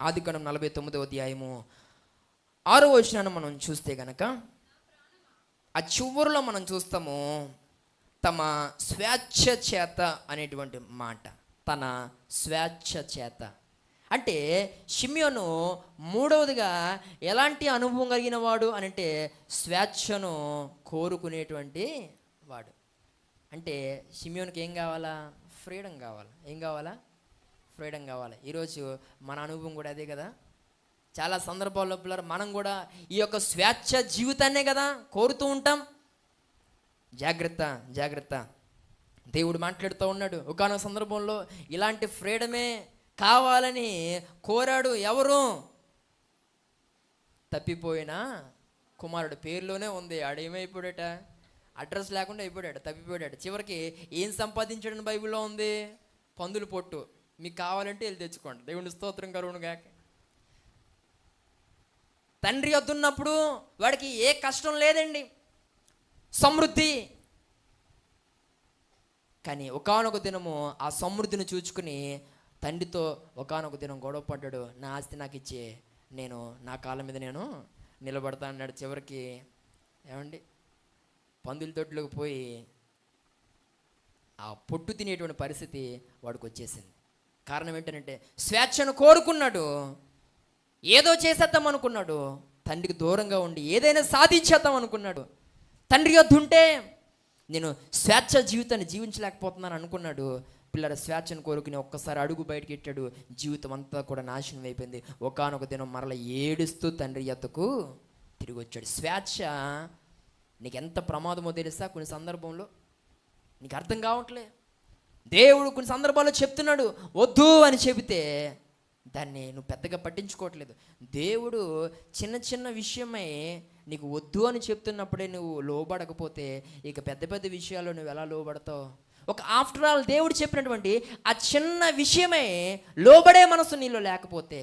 ఆదికాండం 49వ అధ్యాయము 6వ వచనాన్ని మనం చూస్తే గనక ఆ చివరిలో మనం చూస్తాము, తమ స్వేచ్ఛ చేత అనేటువంటి మాట. తన స్వేచ్ఛ చేత అంటే షిమ్యోను మూడవదిగా ఎలాంటి అనుభవం కలిగిన వాడు అని అంటే స్వేచ్ఛను కోరుకునేటువంటి వాడు. అంటే షిమ్యోనుకి ఏం కావాలా? ఫ్రీడమ్ కావాలి. ఏం కావాలా? ఫ్రీడమ్ కావాలి. ఈరోజు మన అనుభవం కూడా అదే కదా. చాలా సందర్భాల్లో పిల్లలు మనం కూడా ఈ యొక్క స్వేచ్ఛ జీవితాన్నే కదా కోరుతూ ఉంటాం. జాగ్రత్త జాగ్రత్త. దేవుడు మాట్లాడుతూ ఉన్నాడు. ఒకానొక సందర్భంలో ఇలాంటి ఫ్రీడమే కావాలని కోరాడు. ఎవరు? తప్పిపోయిన కుమారుడు. పేరులోనే ఉంది. ఆడేమైపోయాడట? అడ్రస్ లేకుండా అయిపోయాడు, తప్పిపోయాడు. చివరికి ఏం సంపాదించాడని బైబిల్లో ఉంది? పందులు పొట్టు. మీకు కావాలంటే వెళ్ళి తెచ్చుకోండి. దేవుని స్తోత్రం కలుగును గాక. తండ్రి వద్ద ఉన్నప్పుడు వాడికి ఏ కష్టం లేదండి, సమృద్ధి. కానీ ఒకానొక దినము ఆ సమృద్ధిని చూచుకుని తండ్రితో ఒకానొక దినం గొడవ పడ్డాడు. నా ఆస్తి నాకు ఇచ్చే, నేను నా కాళ్ళ మీద నేను నిలబడతా అన్నాడు. చివరికి ఏమండి పందుల తొట్టులోకి పోయి ఆ పొట్టు తినేటువంటి పరిస్థితి వాడికి వచ్చేసింది. కారణం ఏంటంటే స్వేచ్ఛను కోరుకున్నాడు. ఏదో చేసేద్దాం అనుకున్నాడు. తండ్రికి దూరంగా ఉండి ఏదైనా సాధించేద్దాం అనుకున్నాడు. తండ్రి యొద్ద ఉంటే నేను స్వేచ్ఛ జీవితాన్ని జీవించలేకపోతున్నాను అనుకున్నాడు. పిల్లల స్వేచ్ఛను కోరుకుని ఒక్కసారి అడుగు బయటకి ఎట్టాడు. జీవితం అంతా కూడా నాశనం అయిపోయింది. ఒకానొక దినం మరలా ఏడుస్తూ తండ్రి యొద్దకు తిరిగి వచ్చాడు. స్వేచ్ఛ నీకు ఎంత ప్రమాదమో తెలుసా? కొన్ని సందర్భంలో నీకు అర్థం కావట్లే. దేవుడు కొన్ని సందర్భాల్లో చెప్తున్నాడు వద్దు అని చెబితే దాన్ని నువ్వు పెద్దగా పట్టించుకోవట్లేదు. దేవుడు చిన్న చిన్న విషయమై నీకు వద్దు అని చెప్తున్నప్పుడే నువ్వు లోబడకపోతే ఇక పెద్ద పెద్ద విషయాల్లో నువ్వు ఎలా లోబడతావు? ఒక ఆఫ్టర్ ఆల్ దేవుడు చెప్పినటువంటి ఆ చిన్న విషయమే లోబడే మనసు నీలో లేకపోతే,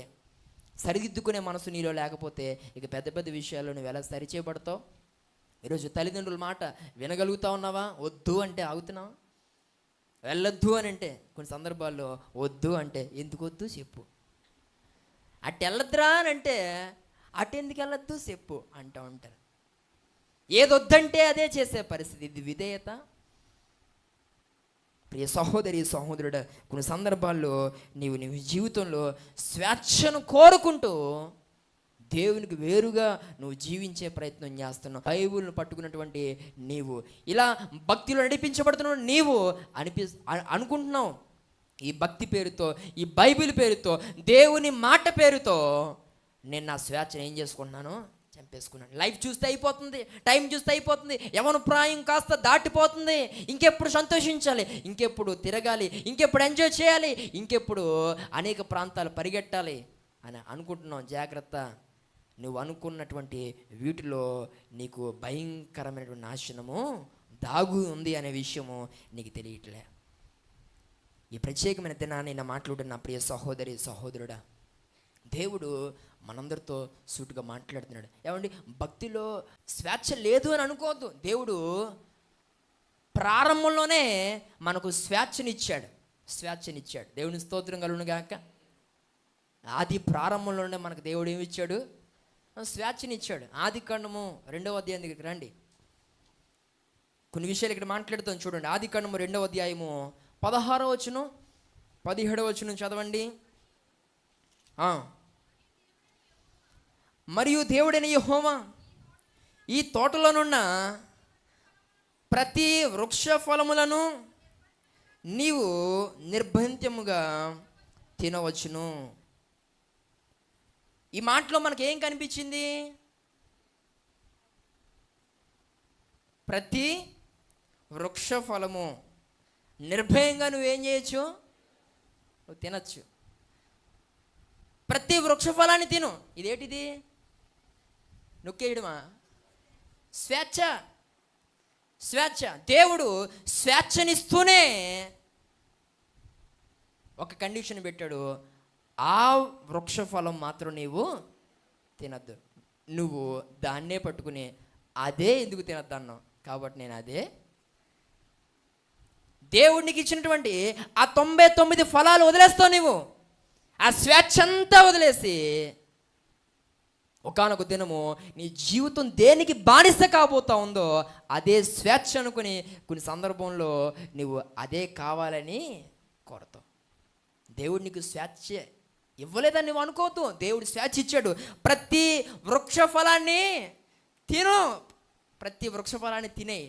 సరిదిద్దుకునే మనసు నీలో లేకపోతే ఇక పెద్ద పెద్ద విషయాల్లో నువ్వు ఎలా సరిచేయబడతావు? ఈరోజు తల్లిదండ్రుల మాట వినగలుగుతా ఉన్నావా? వద్దు అంటే ఆగుతున్నావా? వెళ్ళొద్దు అని అంటే కొన్ని సందర్భాల్లో వద్దు అంటే ఎందుకు వద్దు చెప్పు. అటు వెళ్ళొద్దురా అని అంటే అటు ఎందుకు వెళ్ళొద్దు చెప్పు అంటూ ఉంటారు. ఏదొద్దంటే అదే చేసే పరిస్థితి. ఇది విధేయత? ప్రియ సహోదరి సహోదరుడు, కొన్ని సందర్భాల్లో నీవు జీవితంలో స్వేచ్ఛను కోరుకుంటూ దేవునికి వేరుగా నువ్వు జీవించే ప్రయత్నం చేస్తున్నావు. బైబిల్ను పట్టుకున్నటువంటి నీవు ఇలా భక్తిలో నడిపించబడుతున్నావు. నీవు అనుకుంటున్నావు ఈ భక్తి పేరుతో, ఈ బైబిల్ పేరుతో, దేవుని మాట పేరుతో నేను నా స్వేచ్ఛను ఏం చేసుకుంటున్నాను? చంపేసుకున్నాను. లైఫ్ చూస్తే అయిపోతుంది, టైం చూస్తే అయిపోతుంది, యవ్వన ప్రాయం కాస్త దాటిపోతుంది. ఇంకెప్పుడు సంతోషించాలి, ఇంకెప్పుడు తిరగాలి, ఇంకెప్పుడు ఎంజాయ్ చేయాలి, ఇంకెప్పుడు అనేక ప్రాంతాలు పరిగెట్టాలి అని అనుకుంటున్నావు. జాగ్రత్త. నువ్వు అనుకున్నటువంటి వీటిలో నీకు భయంకరమైనటువంటి నాశనము దాగు ఉంది అనే విషయము నీకు తెలియట్లే. ఈ ప్రత్యేకమైన దినాన్ని నా మాట్లాడుతున్న ప్రియ సహోదరి సహోదరుడా, దేవుడు మనందరితో సూటుగా మాట్లాడుతున్నాడు. ఏమండి, భక్తిలో స్వేచ్ఛ లేదు అని అనుకోవద్దు. దేవుడు ప్రారంభంలోనే మనకు స్వేచ్ఛనిచ్చాడు. దేవుని స్తోత్రం కలుగును గాక. ఆది ప్రారంభంలోనే మనకు దేవుడు ఏమి ఇచ్చాడు? స్వేచ్ఛనిచ్చాడు. ఆదికాండము 2వ అధ్యాయం దగ్గరికి రండి. కొన్ని విషయాలు ఇక్కడ మాట్లాడుతాం చూడండి. ఆదికాండము 2వ అధ్యాయము 16వ వచనం 17వ వచనం చదవండి. మరియు దేవుడైన యెహోవా ఈ తోటలోనున్న ప్రతి వృక్ష ఫలములను నీవు నిర్బంధ్యముగా తినవచ్చును. ఈ మాటలో మనకి ఏం కనిపించింది? ప్రతి వృక్ష ఫలము నిర్భయంగా నువ్వేం చేయొచ్చు? నువ్వు తినచ్చు. ప్రతి వృక్ష ఫలాన్ని తిను. ఇదేంటిది? నొక్కేయడమా? స్వేచ్ఛ. దేవుడు స్వేచ్ఛనిస్తూనే ఒక కండిషన్ పెట్టాడు. ఆ వృక్ష ఫలం మాత్రం నీవు తినద్దు. నువ్వు దాన్నే పట్టుకుని అదే ఎందుకు తినద్దు అన్నావు. కాబట్టి నేను అదే. దేవుడికి ఇచ్చినటువంటి ఆ 99 ఫలాలు వదిలేస్తావు నువ్వు. ఆ స్వేచ్ఛ అంతా వదిలేసి ఒకానొక దినము నీ జీవితం దేనికి బానిస కాబోతా ఉందో అదే స్వేచ్ఛ అనుకుని కొన్ని సందర్భంలో నువ్వు అదే కావాలని కోరతావు. దేవుడు నీకు స్వేచ్ఛ ఇవ్వలేదని నువ్వు అనుకోవద్దు. దేవుడు స్వేచ్ఛ ఇచ్చాడు. ప్రతి వృక్ష ఫలాన్ని తిను, ప్రతి వృక్ష ఫలాన్ని తినే.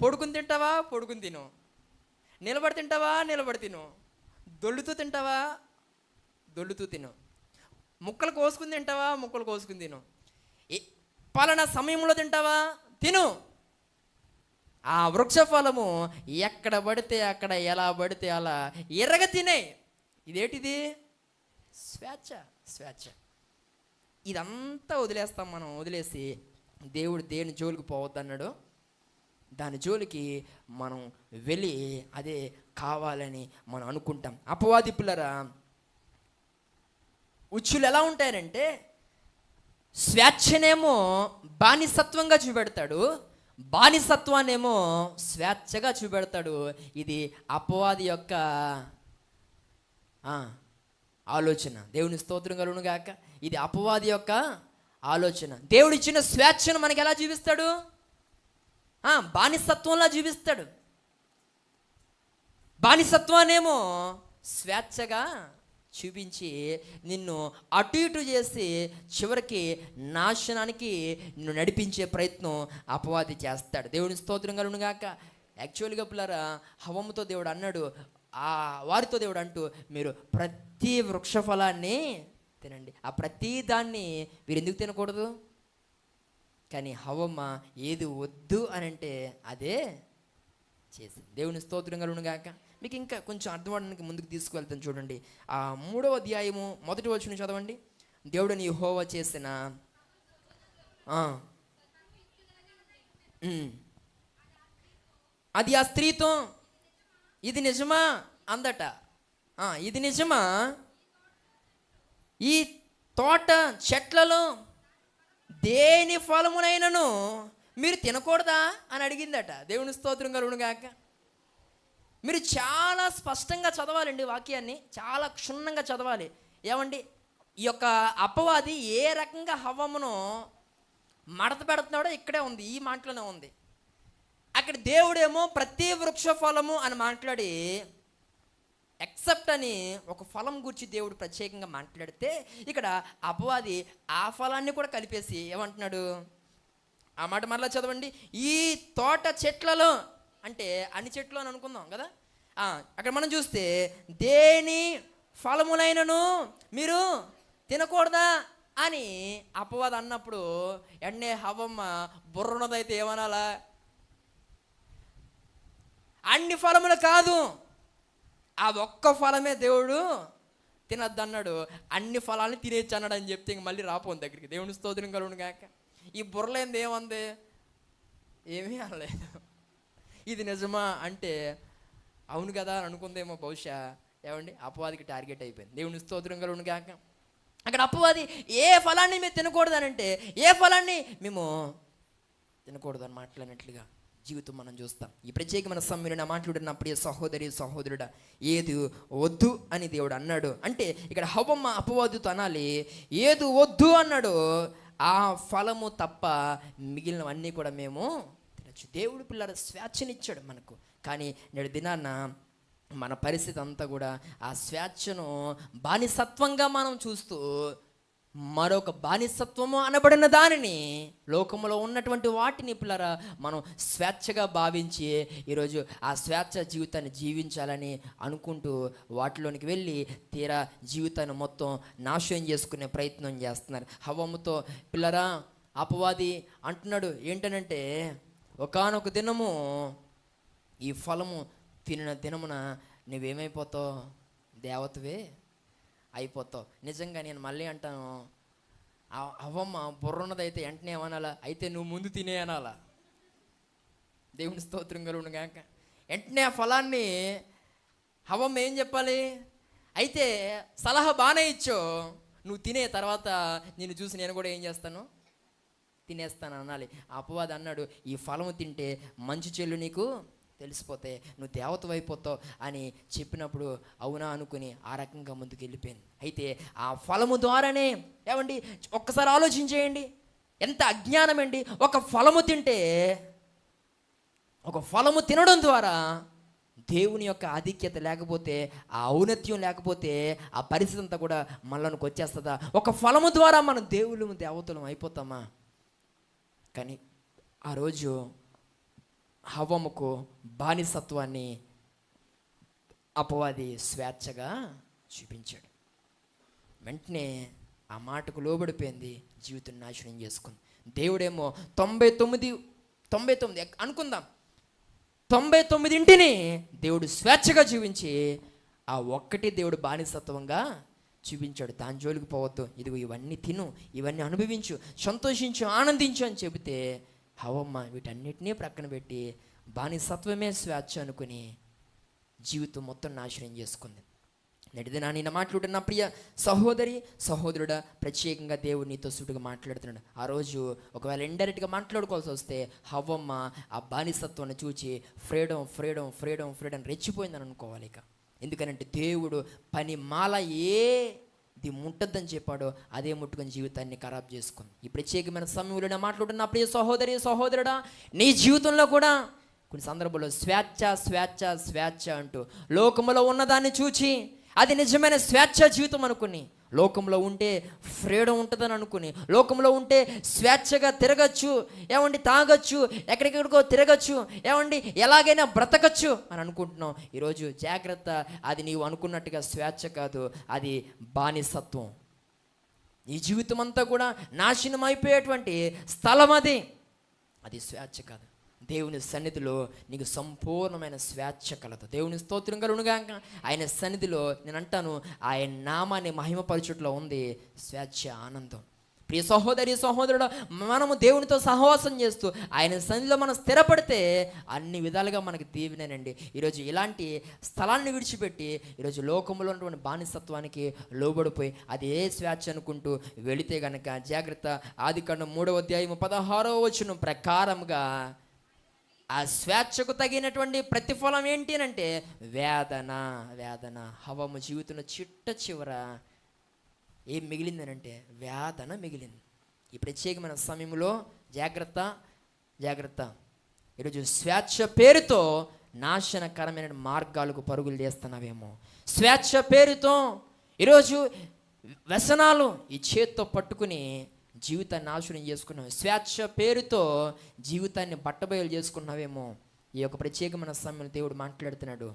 పొడుకుని తింటావా, పొడుకుని తిను. నిలబడి తింటావా, నిలబడి తిను. దొల్లుతూ తింటావా, దొల్లుతూ తిను. ముక్కలు కోసుకుని తింటావా, ముక్కలు కోసుకుని తిను. పలానా సమయంలో తింటావా, తిను. ఆ వృక్ష ఫలము ఎక్కడ పడితే అక్కడ, ఎలా పడితే అలా ఎర్రగా తినే. ఇదేంటిది? స్వేచ్ఛ. స్వేచ్ఛ. ఇదంతా వదిలేస్తాం మనం. వదిలేసి దేవుడు దేని జోలికి పోవద్దన్నాడు, దాని జోలికి మనం వెళ్ళి అదే కావాలని మనం అనుకుంటాం. అపవాది పిల్లరా, ఉచ్చులు ఎలా ఉంటాయంటే స్వేచ్ఛనేమో బానిసత్వంగా చూపెడతాడు, బానిసత్వాన్నేమో స్వేచ్ఛగా చూపెడతాడు. ఇది అపవాది యొక్క ఆలోచన. దేవుని స్తోత్రం కలుగును గాక. ఇది అపవాది యొక్క ఆలోచన. దేవుడు ఇచ్చిన స్వేచ్ఛను మనకి ఎలా చూపిస్తాడు? బానిసత్వంలా చూపిస్తాడు. బానిసత్వాన్నేమో స్వేచ్ఛగా చూపించి నిన్ను అటు ఇటు చేసి చివరికి నాశనానికి నిన్ను నడిపించే ప్రయత్నం అపవాది చేస్తాడు. దేవుని స్తోత్రం కలుగును గాక. యాక్చువల్గా పిల్లరా, హవ్వముతో దేవుడు అన్నాడు, వారితో దేవుడు అంటూ, మీరు ప్రతి వృక్ష ఫలాన్ని తినండి. ఆ ప్రతి దాన్ని మీరు ఎందుకు తినకూడదు? కానీ హవ్వమ్మ ఏది వద్దు అని అంటే అదే చేసింది. దేవుని స్తోత్రం కలుగును గాక. మీకు ఇంకా కొంచెం అర్థమవడానికి ముందుకు తీసుకువెళ్తాను. చూడండి, ఆ 3వ అధ్యాయము 1వ వచనం చదవండి. దేవుడని యెహోవా చేసిన అది ఆ స్త్రీతో, ఇది నిజమా అందట. ఇది నిజమా? ఈ తోట చెట్లలో దేని ఫలమునైనను మీరు తినకూడదా అని అడిగిందట. దేవుని స్తోత్రం కలుగును గాక. మీరు చాలా స్పష్టంగా చదవాలండి వాక్యాన్ని, చాలా క్షుణ్ణంగా చదవాలి. ఏమండి, ఈ యొక్క అపవాది ఏ రకంగా హవ్వమును మడత పెడుతున్నాడో ఇక్కడే ఉంది, ఈ మాటలోనే ఉంది. అక్కడ దేవుడేమో ప్రతి వృక్ష ఫలము అని మాట్లాడి ఎక్సెప్ట్ అని ఒక ఫలం గురించి దేవుడు ప్రత్యేకంగా మాట్లాడితే, ఇక్కడ అపవాది ఆ ఫలాన్ని కూడా కలిపేసి ఏమంటున్నాడు? ఆ మాట మరలా చదవండి. ఈ తోట చెట్లలో అంటే అన్ని చెట్లు అని అనుకుందాం కదా. అక్కడ మనం చూస్తే దేని ఫలములైనను మీరు తినకూడదా అని అపవాది అన్నప్పుడు ఎన్నే హవ్వమ్మ బుర్రన్నదైతే ఏమనాలా? అన్ని ఫలములు కాదు, ఆ ఒక్క ఫలమే దేవుడు తినద్దన్నాడు. అన్ని ఫలాన్ని తినేచ్చు అన్నాడు అని చెప్తే ఇంక మళ్ళీ రాపోను దగ్గరికి. దేవుని స్తోత్రం కలుగును గాక. ఈ బుర్రలేంది ఏమంది? ఏమీ అనలేదు. ఇది నిజమా అంటే అవును కదా అని అనుకుందేమో బహుశా. ఏమండి, అపవాదికి టార్గెట్ అయిపోయింది. దేవుని స్తోత్రం కలుగును గాక. అక్కడ అపవాది ఏ ఫలాన్ని మేము తినకూడదు అని అంటే ఏ ఫలాన్ని మేము తినకూడదు అని మాట్లాడినట్లుగా జీవితం మనం చూస్తాం. ఈ ప్రత్యేకమైన సమయంలో మాట్లాడిన ప్రియ సహోదరి సహోదరుడా, ఏది వద్దు అని దేవుడు అన్నాడు అంటే ఇక్కడ హవ్వమ్మ అపవాదుతో అనాలి, ఏది వద్దు అన్నాడు ఆ ఫలము తప్ప మిగిలినవన్నీ కూడా మేము తినచ్చు. దేవుడు పిల్లల స్వేచ్ఛనిచ్చాడు మనకు. కానీ నేడు దినాన్న మన పరిస్థితి అంతా కూడా ఆ స్వేచ్ఛను బానిసత్వంగా మనం చూస్తూ మరొక బానిసత్వము అనబడిన దానిని, లోకంలో ఉన్నటువంటి వాటిని పిల్లరా మనం స్వేచ్ఛగా భావించి ఈరోజు ఆ స్వేచ్ఛ జీవితాన్ని జీవించాలని అనుకుంటూ వాటిలోనికి వెళ్ళి తీరా జీవితాన్ని మొత్తం నాశనం చేసుకునే ప్రయత్నం చేస్తున్నారు. హవ్వముతో పిల్లరా అపవాది అంటున్నాడు ఏంటనంటే, ఒకానొక దినము ఈ ఫలము తినిన దినమున నువ్వేమైపోతావు? దేవతవే అయిపోతావు. నిజంగా నేను మళ్ళీ అంటాను, అవ్వమ్మ బుర్రన్నదైతే వెంటనే ఏమనాలా? అయితే నువ్వు ముందు తినే అనాలా? దేవుని స్తోత్రం కలుగును గాక. వెంటనే ఆ ఫలాన్ని అవ్వమ్మ ఏం చెప్పాలి? అయితే సలహా బాగానే ఇచ్చో, నువ్వు తినే తర్వాత నిన్ను చూసి నేను కూడా ఏం చేస్తాను? తినేస్తాను అనాలి. అపవాది అన్నాడు, ఈ ఫలము తింటే మంచి చెల్లు నీకు తెలిసిపోతే నువ్వు దేవతవు అయిపోతావు అని చెప్పినప్పుడు అవునా అనుకుని ఆ రకంగా ముందుకు వెళ్ళిపోయింది. అయితే ఆ ఫలము ద్వారానే ఏమండి, ఒక్కసారి ఆలోచించేయండి, ఎంత అజ్ఞానం అండి. ఒక ఫలము తినడం ద్వారా దేవుని యొక్క ఆధిక్యత లేకపోతే, ఆ ఔన్నత్యం లేకపోతే ఆ పరిస్థితి అంతా కూడా మనలోనికి వచ్చేస్తుందా? ఒక ఫలము ద్వారా మనం దేవతలం అయిపోతామా? కానీ ఆ రోజు హవ్వముకు బానిసత్వాన్ని అపవాది స్వేచ్ఛగా చూపించాడు. వెంటనే ఆ మాటకు లోబడిపోయింది, జీవితం నాశనం చేసుకుంది. దేవుడేమో 99 అనుకుందాం, 99 దేవుడు స్వేచ్ఛగా చూపించి ఆ ఒక్కటి దేవుడు బానిసత్వంగా చూపించాడు. దాని జోలికి పోవద్దు, ఇదిగో ఇవన్నీ తిను, ఇవన్నీ అనుభవించు, సంతోషించు, ఆనందించు అని చెబితే హవ్వమ్మ వీటన్నిటినీ ప్రక్కన పెట్టి బానిసత్వమే స్వేచ్ఛ అనుకుని జీవితం మొత్తం నాశనం చేసుకుంది. నడిదినా నిన్న మాట్లాడుతున్న ప్రియ సహోదరి సహోదరుడా, ప్రత్యేకంగా దేవుడు నీతో సుటుగా మాట్లాడుతున్నాడు. ఆ రోజు ఒకవేళ ఇండైరెక్ట్గా మాట్లాడుకోవాల్సి వస్తే హవ్వమ్మ ఆ బానిసత్వాన్ని చూచి ఫ్రీడమ్ ఫ్రీడమ్ ఫ్రీడమ్ ఫ్రీడమ్ రెచ్చిపోయిందని అనుకోవాలి. ఇక ఎందుకనంటే దేవుడు పని మాల ఏది ముట్టద్దని చెప్పాడో అదే ముట్టుకొని జీవితాన్ని ఖరాబ్ చేసుకుంది. ఈ ప్రత్యేకమైన సమయంలో మాట్లాడుతున్న ప్రియ సహోదరి సహోదరుడా, నీ జీవితంలో కూడా కొన్ని సందర్భాల్లో స్వేచ్ఛ అంటూ లోకములో ఉన్నదాన్ని చూచి అది నిజమైన స్వేచ్ఛ జీవితం అనుకుని, లోకంలో ఉంటే ఫ్రీడమ్ ఉంటుందని అనుకుని, లోకంలో ఉంటే స్వేచ్ఛగా తిరగచ్చు, ఏమండి తాగొచ్చు, ఎక్కడికెక్కడికో తిరగచ్చు, ఏమండి ఎలాగైనా బ్రతకచ్చు అని అనుకుంటున్నాం. ఈరోజు జాగ్రత్త, అది నీవు అనుకున్నట్టుగా స్వేచ్ఛ కాదు, అది బానిసత్వం. నీ జీవితం అంతా కూడా నాశనం అయిపోయేటువంటి స్థలం అది స్వేచ్ఛ కాదు. దేవుని సన్నిధిలో నీకు సంపూర్ణమైన స్వేచ్ఛ కలదు. దేవుని స్తోత్రం కలుగునుగా. ఆయన సన్నిధిలో నేను అంటాను, ఆయన నామాన్ని మహిమపరచుట్లో ఉంది స్వేచ్ఛ, ఆనందం. ప్రియ సహోదరి సహోదరుడు, మనము దేవునితో సహవాసం చేస్తూ ఆయన సన్నిధిలో మనం స్థిరపడితే అన్ని విధాలుగా మనకి దీవెనేనండి. ఈరోజు ఇలాంటి స్థలాన్ని విడిచిపెట్టి ఈరోజు లోకంలో ఉన్నటువంటి బానిసత్వానికి లోబడిపోయి అదే స్వేచ్ఛ అనుకుంటూ వెళితే గనక జాగ్రత్త. ఆదికాండం 3:16 ప్రకారంగా ఆ స్వేచ్ఛకు తగినటువంటి ప్రతిఫలం ఏంటి అంటే వేదన. హవ్వమ్మ జీవితంలో చివర ఏం మిగిలిందనంటే వేదన మిగిలింది. ఈ ప్రత్యేకమైన సమయంలో జాగ్రత్త. ఈరోజు స్వేచ్ఛ పేరుతో నాశనకరమైన మార్గాలకు పరుగులు చేస్తున్నావేమో. స్వేచ్ఛ పేరుతో ఈరోజు వ్యసనాలు ఈ చేత్తో పట్టుకుని జీవితాన్ని నాశనం చేసుకున్నావు. స్వేచ్ఛ పేరుతో జీవితాన్ని బట్టబయలు చేసుకున్నావేమో. ఈ యొక్క ప్రత్యేకమైన సమయంలో దేవుడు మాట్లాడుతున్నాడు.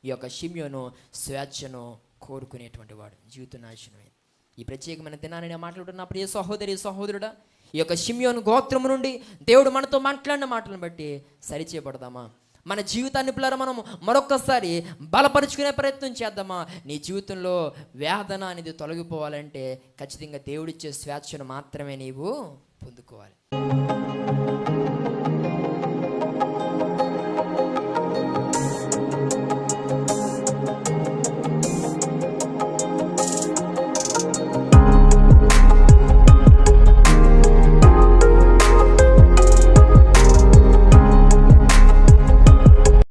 ఈ యొక్క షిమ్యోను స్వేచ్ఛను కోరుకునేటువంటి వాడు, జీవితం నాశనమైంది. ఈ ప్రత్యేకమైన దినాన్ని నేను మాట్లాడుతున్న ప్రియ సహోదరి సహోదరుడా, ఈ యొక్క షిమ్యోను గోత్రము నుండి దేవుడు మనతో మాట్లాడిన మాటలను బట్టి సరిచేయబడదామా? మన జీవితాన్ని పిల్లలు మనం మరొక్కసారి బలపరుచుకునే ప్రయత్నం చేద్దామా? నీ జీవితంలో వేదన అనేది తొలగిపోవాలంటే ఖచ్చితంగా దేవుడిచ్చే స్వేచ్ఛను మాత్రమే నీవు పొందుకోవాలి.